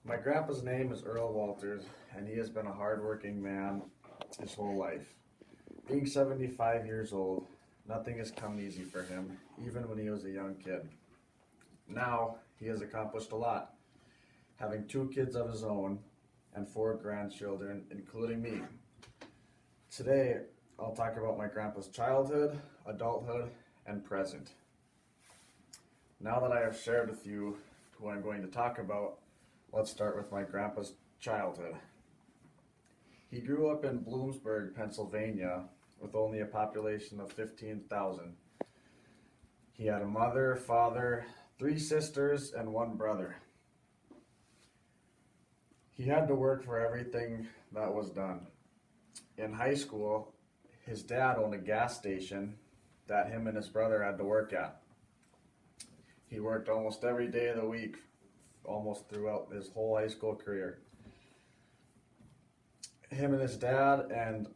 My grandpa's name is Earl Walters, and he has been a hardworking man his whole life. Being 75 years old, nothing has come easy for him, even when he was a young kid. Now, he has accomplished a lot, having 2 kids of his own and 4 grandchildren, including me. Today, I'll talk about my grandpa's childhood, adulthood, and present. Now that I have shared with you who I'm going to talk about, let's start with my grandpa's childhood. He grew up in Bloomsburg, Pennsylvania, with only a population of 15,000. He had a mother, father, 3 sisters, and 1 brother. He had to work for everything that was done. In high school, his dad owned a gas station that him and his brother had to work at. He worked almost every day of the week, almost throughout his whole high school career. Him and his dad and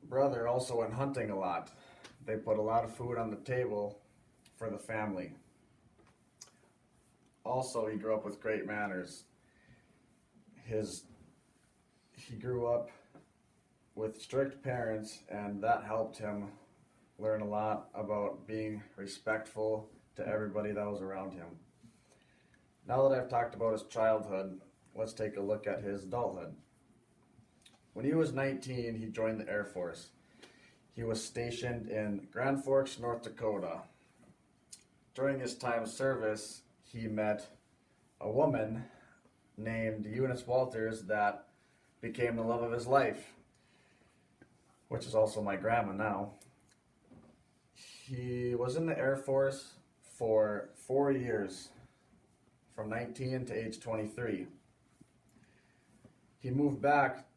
brother also went hunting a lot. They put a lot of food on the table for the family. Also, he grew up with great manners. He grew up with strict parents, and that helped him learn a lot about being respectful to everybody that was around him. Now that I've talked about his childhood, let's take a look at his adulthood. When he was 19, he joined the Air Force. He was stationed in Grand Forks, North Dakota. During his time of service, he met a woman named Eunice Walters that became the love of his life, which is also my grandma now. He was in the Air Force for 4 years, from 19 to age 23.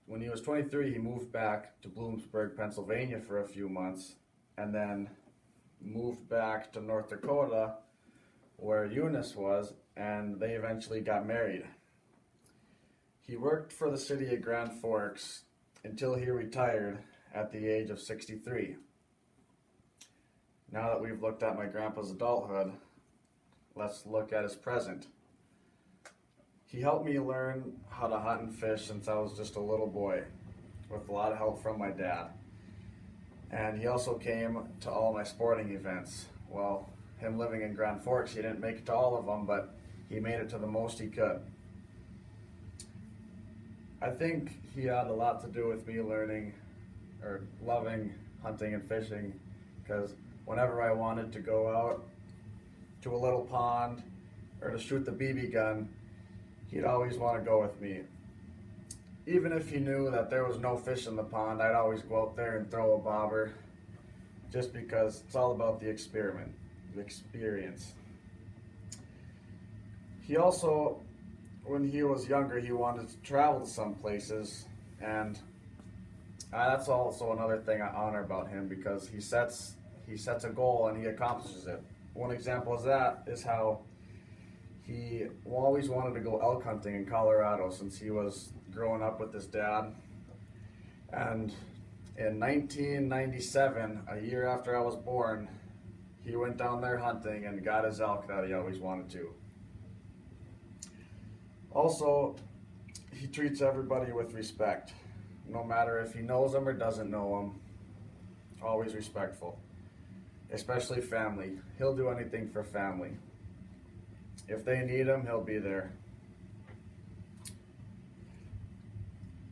When he was 23, he moved back to Bloomsburg, Pennsylvania for a few months, and then moved back to North Dakota, where Eunice was, and they eventually got married. He worked for the city of Grand Forks until he retired at the age of 63. Now that we've looked at my grandpa's adulthood, let's look at his present. He helped me learn how to hunt and fish since I was just a little boy, with a lot of help from my dad. And he also came to all my sporting events. Well, him living in Grand Forks, he didn't make it to all of them, but he made it to the most he could. I think he had a lot to do with me learning or loving hunting and fishing, because whenever I wanted to go out to a little pond or to shoot the BB gun, he'd always want to go with me. Even if he knew that there was no fish in the pond, I'd always go out there and throw a bobber, just because it's all about the experience. He also, when he was younger, he wanted to travel to some places, and that's also another thing I honor about him, because he sets a goal and he accomplishes it. One example of that is how he always wanted to go elk hunting in Colorado since he was growing up with his dad. And in 1997, a year after I was born, he went down there hunting and got his elk that he always wanted to. Also, he treats everybody with respect, no matter if he knows them or doesn't know them. Always respectful, especially family. He'll do anything for family. If they need him, he'll be there.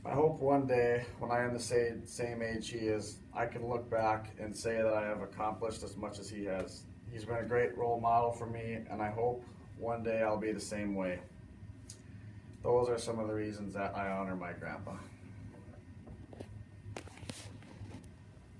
I hope one day, when I am the same age he is, I can look back and say that I have accomplished as much as he has. He's been a great role model for me, and I hope one day I'll be the same way. Those are some of the reasons that I honor my grandpa.